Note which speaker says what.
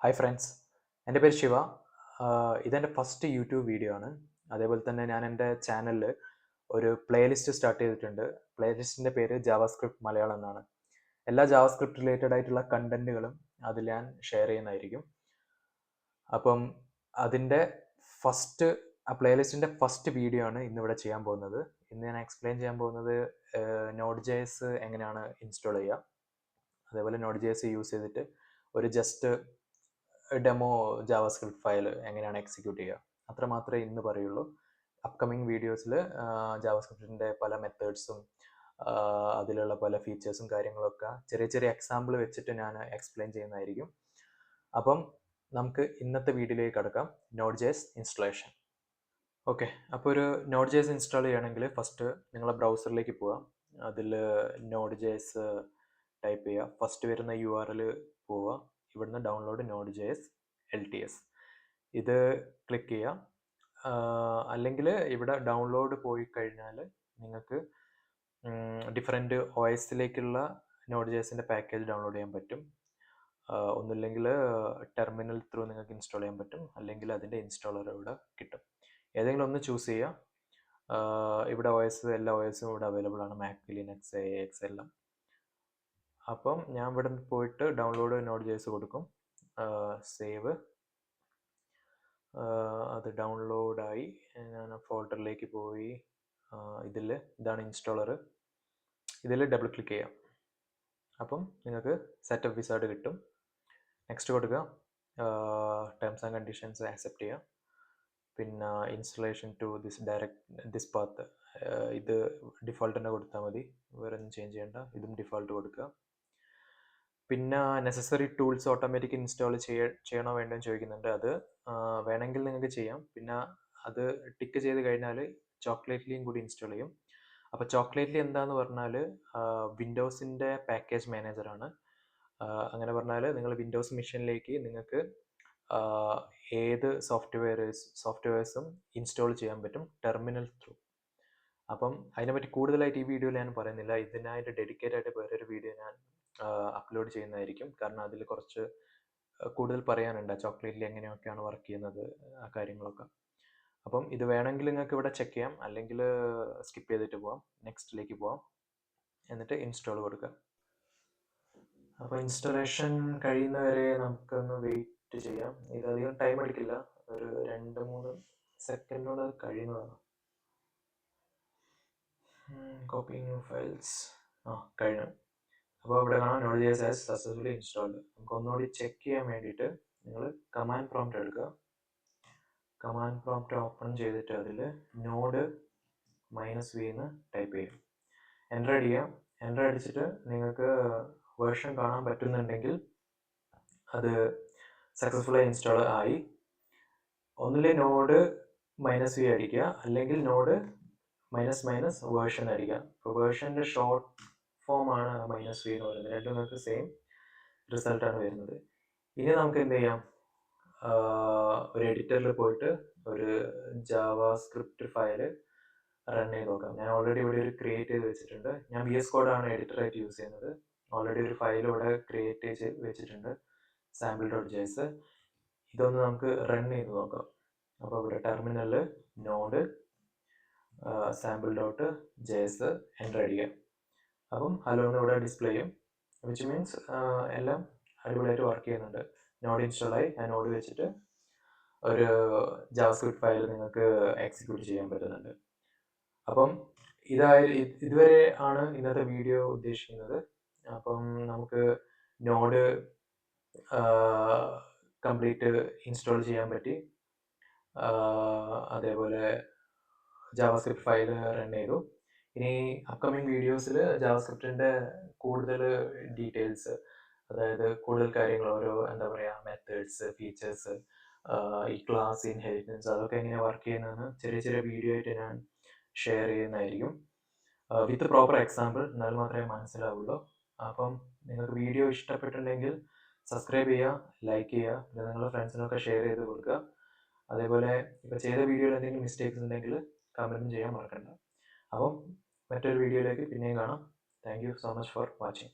Speaker 1: Hi friends, എൻ്റെ പേര് ശിവ. ഇതെൻ്റെ ഫസ്റ്റ് യൂട്യൂബ് വീഡിയോ ആണ്. അതേപോലെ തന്നെ ഞാൻ എൻ്റെ ചാനലിൽ ഒരു പ്ലേലിസ്റ്റ് സ്റ്റാർട്ട് ചെയ്തിട്ടുണ്ട്. പ്ലേലിസ്റ്റിൻ്റെ പേര് ജാവാസ്ക്രിപ്റ്റ് മലയാളം എന്നാണ്. എല്ലാ ജാവാസ്ക്രിപ്റ്റ് റിലേറ്റഡ് ആയിട്ടുള്ള കണ്ടന്റുകളും അതിൽ ഞാൻ ഷെയർ ചെയ്യുന്നതായിരിക്കും. അപ്പം അതിൻ്റെ പ്ലേലിസ്റ്റിൻ്റെ ഫസ്റ്റ് വീഡിയോ ആണ് ഇന്നിവിടെ ചെയ്യാൻ പോകുന്നത്. ഇന്ന് ഞാൻ എക്സ്പ്ലെയിൻ ചെയ്യാൻ പോകുന്നത് നോഡ് ജെ എസ് എങ്ങനെയാണ് ഇൻസ്റ്റാൾ ചെയ്യുക, അതേപോലെ നോഡ് ജെ എസ് യൂസ് ചെയ്തിട്ട് ഒരു ജസ്റ്റ് ഡെമോ ജാവാസ്ക്രിപ്റ്റ് ഫയൽ എങ്ങനെയാണ് എക്സിക്യൂട്ട് ചെയ്യുക, അത്ര മാത്രമേ ഇന്ന് പറയുള്ളൂ. അപ്കമിങ് വീഡിയോസിൽ ജാവാസ്ക്രിപ്റ്റിൻ്റെ പല മെത്തേഡ്സും അതിലുള്ള പല ഫീച്ചേഴ്സും കാര്യങ്ങളൊക്കെ ചെറിയ ചെറിയ എക്സാമ്പിൾ വെച്ചിട്ട് ഞാൻ എക്സ്പ്ലെയിൻ ചെയ്യുന്നതായിരിക്കും. അപ്പം നമുക്ക് ഇന്നത്തെ വീഡിയോയിലേക്ക് കടക്കാം. Node J S installation. Okay, അപ്പോൾ ഒരു നോഡ് ജെ എസ് ഇൻസ്റ്റാൾ ചെയ്യണമെങ്കിൽ ഫസ്റ്റ് നിങ്ങളെ ബ്രൗസറിലേക്ക് പോവാം. അതിൽ നോഡ് ജെ എസ് ടൈപ്പ് ചെയ്യുക. ഫസ്റ്റ് വരുന്ന URL പോവുക. ഇവിടുന്ന് download node J S LTS ഇത് ക്ലിക്ക് ചെയ്യുക. അല്ലെങ്കിൽ ഇവിടെ ഡൗൺലോഡ് പോയി കഴിഞ്ഞാൽ നിങ്ങൾക്ക് ഡിഫറെൻറ്റ് OSലേക്കുള്ള നോഡ് ജെ എസിൻ്റെ പാക്കേജ് ഡൗൺലോഡ് ചെയ്യാൻ പറ്റും. ഒന്നുമില്ലെങ്കിൽ ടെർമിനൽ ത്രൂ നിങ്ങൾക്ക് ഇൻസ്റ്റാൾ ചെയ്യാൻ പറ്റും, അല്ലെങ്കിൽ അതിൻ്റെ ഇൻസ്റ്റാളർ ഇവിടെ കിട്ടും. ഏതെങ്കിലും ഒന്ന് ചൂസ് ചെയ്യുക. ഇവിടെ എല്ലാ OSും ഇവിടെ അവൈലബിൾ ആണ്, മാക്, ലിനക്സ്, AX എല്ലാം. അപ്പം ഞാൻ ഇവിടെ പോയിട്ട് ഡൗൺലോഡ് നോഡ് ജെ എസ് കൊടുക്കും. സേവ്. അത് ഡൗൺലോഡായി. ഞാൻ ഫോൾഡറിലേക്ക് പോയി. ഇതാണ് ഇൻസ്റ്റാളർ. ഇതിൽ ഡബിൾ ക്ലിക്ക് ചെയ്യാം. അപ്പം നിങ്ങൾക്ക് സെറ്റപ്പ് വിസാർഡ് കിട്ടും. നെക്സ്റ്റ് കൊടുക്കുക. ടേംസ് ആൻഡ് കണ്ടീഷൻസ് ആക്സെപ്റ്റ് ചെയ്യുക. പിന്നെ ഇൻസ്റ്റലേഷൻ ടു ദിസ് പാത്ത് ഇത് ഡിഫോൾട്ട് തന്നെ കൊടുത്താൽ മതി, വേറെ ഒന്നും ചേഞ്ച് ചെയ്യേണ്ട. ഇതും ഡിഫോൾട്ട് കൊടുക്കുക. പിന്നെ നെസസറി ടൂൾസ് ഓട്ടോമാറ്റിക് ഇൻസ്റ്റാൾ ചെയ്യണോ വേണ്ടോ എന്ന് ചോദിക്കുന്നുണ്ട്. അത് വേണമെങ്കിൽ നിങ്ങൾക്ക് ചെയ്യാം. പിന്നെ അത് ടിക്ക് ചെയ്ത് കഴിഞ്ഞാൽ ചോക്ലേറ്റ്ലിയും കൂടി ഇൻസ്റ്റാൾ ചെയ്യും. അപ്പോൾ ചോക്ലേറ്റ്ലി എന്താന്ന് പറഞ്ഞാൽ വിൻഡോസിൻ്റെ പാക്കേജ് മാനേജറാണ്. അങ്ങനെ പറഞ്ഞാൽ നിങ്ങൾ വിൻഡോസ് മെഷീനിലേക്ക് നിങ്ങൾക്ക് ഏത് സോഫ്റ്റ്വെയർസും ഇൻസ്റ്റാൾ ചെയ്യാൻ പറ്റും ടെർമിനൽ ത്രൂ. അപ്പം അതിനെപ്പറ്റി കൂടുതലായിട്ട് ഈ വീഡിയോയിൽ ഞാൻ പറയുന്നില്ല. ഇതിനായിട്ട് ഡെഡിക്കേറ്റ് ആയിട്ട് വേറൊരു വീഡിയോ ഞാൻ അപ്ലോഡ് ചെയ്യുന്നതായിരിക്കും. കാരണം അതിൽ കുറച്ച് കൂടുതൽ പറയാനുണ്ട്, ചോക്ലേറ്റ്ലി എങ്ങനെയൊക്കെയാണ് വർക്ക് ചെയ്യുന്നത്, ആ കാര്യങ്ങളൊക്കെ. അപ്പം ഇത് വേണമെങ്കിൽ നിങ്ങൾക്ക് ഇവിടെ ചെക്ക് ചെയ്യാം, അല്ലെങ്കിൽ സ്കിപ്പ് ചെയ്തിട്ട് പോവാം. നെക്സ്റ്റിലേക്ക് പോവാം, എന്നിട്ട് ഇൻസ്റ്റാൾ കൊടുക്കുക. അപ്പോൾ ഇൻസ്റ്റലേഷൻ കഴിയുന്നവരെ നമുക്കൊന്ന് വെയിറ്റ് ചെയ്യാം. ഇതധികം ടൈം എടുക്കില്ല, ഒരു 2-3 സെക്കൻഡോടെ കഴിയുന്നതാണ്. കോപ്പിങ് ഫയൽസ് കഴിഞ്ഞു. അപ്പോൾ ഇവിടെ കാണാം node J S has successfully installed. നമുക്ക് ഒന്നുകൂടി ചെക്ക് ചെയ്യാൻ വേണ്ടിയിട്ട് നിങ്ങൾ കമാൻഡ് പ്രോംപ്റ്റ് എടുക്കുക. കമാൻഡ് പ്രോംപ്റ്റ് ഓപ്പൺ ചെയ്തിട്ട് അതിൽ നോഡ് -v എന്ന് ടൈപ്പ് ചെയ്യും. എൻ്റർ അടിക്കുക. എൻ്റർ അടിച്ചിട്ട് നിങ്ങൾക്ക് വേർഷൻ കാണാൻ പറ്റുന്നുണ്ടെങ്കിൽ അത് സക്സസ്ഫുള്ളായി ഇൻസ്റ്റാൾ ആയി. ഒന്നിലെ നോഡ് -v അടിക്കുക, അല്ലെങ്കിൽ നോഡ് വേർഷൻ അടിക്കുക. ഇപ്പോൾ വേർഷൻ്റെ ഷോർട്ട് ഫോം ആണ് -v എന്ന് പറയുന്നത്. രണ്ടും നിങ്ങൾക്ക് സെയിം റിസൾട്ടാണ് വരുന്നത്. ഇനി നമുക്ക് എന്ത് ചെയ്യാം, ഒരു എഡിറ്ററിൽ പോയിട്ട് ഒരു ജാവാസ്ക്രിപ്റ്റ് ഫയൽ റൺ ചെയ്ത് നോക്കാം. ഞാൻ ഓൾറെഡി ഇവിടെ ഒരു ക്രിയേറ്റ് ചെയ്ത് വെച്ചിട്ടുണ്ട്. ഞാൻ VS Code ആണ് എഡിറ്ററായിട്ട് യൂസ് ചെയ്യുന്നത്. ഓൾറെഡി ഒരു ഫയൽ ഇവിടെ ക്രിയേറ്റ് ചെയ്ത് വെച്ചിട്ടുണ്ട്, sample.js. ഇതൊന്ന് നമുക്ക് റൺ ചെയ്ത് നോക്കാം. അപ്പോൾ ഇവിടെ ടെർമിനലിൽ നോഡ് sample.js എൻ്റർ അടിക്കുക. അപ്പം ഹലോ എന്ന് ഇവിടെ ഡിസ്പ്ലേ ചെയ്യും, വിച്ച് മീൻസ് എല്ലാം അടിപൊളിയായിട്ട് വർക്ക് ചെയ്യുന്നുണ്ട്. നോഡ് ഇൻസ്റ്റാളായി. ആ നോഡ് വെച്ചിട്ട് ഒരു ജാവാസ്ക്രിപ്റ്റ് ഫയൽ നിങ്ങൾക്ക് എക്സിക്യൂട്ട് ചെയ്യാൻ പറ്റുന്നുണ്ട്. അപ്പം ഇതുവരെ ആണ് ഇന്നത്തെ വീഡിയോ ഉദ്ദേശിക്കുന്നത്. അപ്പം നമുക്ക് നോഡ് കംപ്ലീറ്റ് ഇൻസ്റ്റാൾ ചെയ്യാൻ പറ്റി. അതേപോലെ ജാവാസ്ക്രിപ്റ്റ് ഫയൽ റൺ ചെയ്തു. ഇനി അപ്കമിങ് വീഡിയോസിൽ ജാവാസ്ക്രിപ്റ്റിൻ്റെ കൂടുതൽ ഡീറ്റെയിൽസ്, അതായത് കൂടുതൽ കാര്യങ്ങൾ, ഓരോ മെത്തേഡ്സ്, ഫീച്ചേഴ്സ്, ഈ ക്ലാസ് ഇൻഹെറിറ്റൻസ്, അതൊക്കെ എങ്ങനെ വർക്ക് ചെയ്യുന്നതെന്ന് ചെറിയ ചെറിയ വീഡിയോ ആയിട്ട് ഞാൻ ഷെയർ ചെയ്യുന്നതായിരിക്കും, വിത്ത് പ്രോപ്പർ എക്സാമ്പിൾ. എന്നാൽ മാത്രമേ മനസ്സിലാവുള്ളൂ. അപ്പം നിങ്ങൾക്ക് വീഡിയോ ഇഷ്ടപ്പെട്ടിട്ടുണ്ടെങ്കിൽ സബ്സ്ക്രൈബ് ചെയ്യുക, ലൈക്ക് ചെയ്യുക, പിന്നെ നിങ്ങളുടെ ഫ്രണ്ട്സിനൊക്കെ ഷെയർ ചെയ്ത് കൊടുക്കുക. അതേപോലെ ഇപ്പോൾ ചെയ്ത വീഡിയോയിൽ എന്തെങ്കിലും മിസ്റ്റേക്സ് ഉണ്ടെങ്കിൽ കമൻറ്റും ചെയ്യാൻ മറക്കണ്ട. അപ്പം മറ്റൊരു വീഡിയോയിലേക്ക് പിന്നെയും കാണാം. Thank you so much for watching.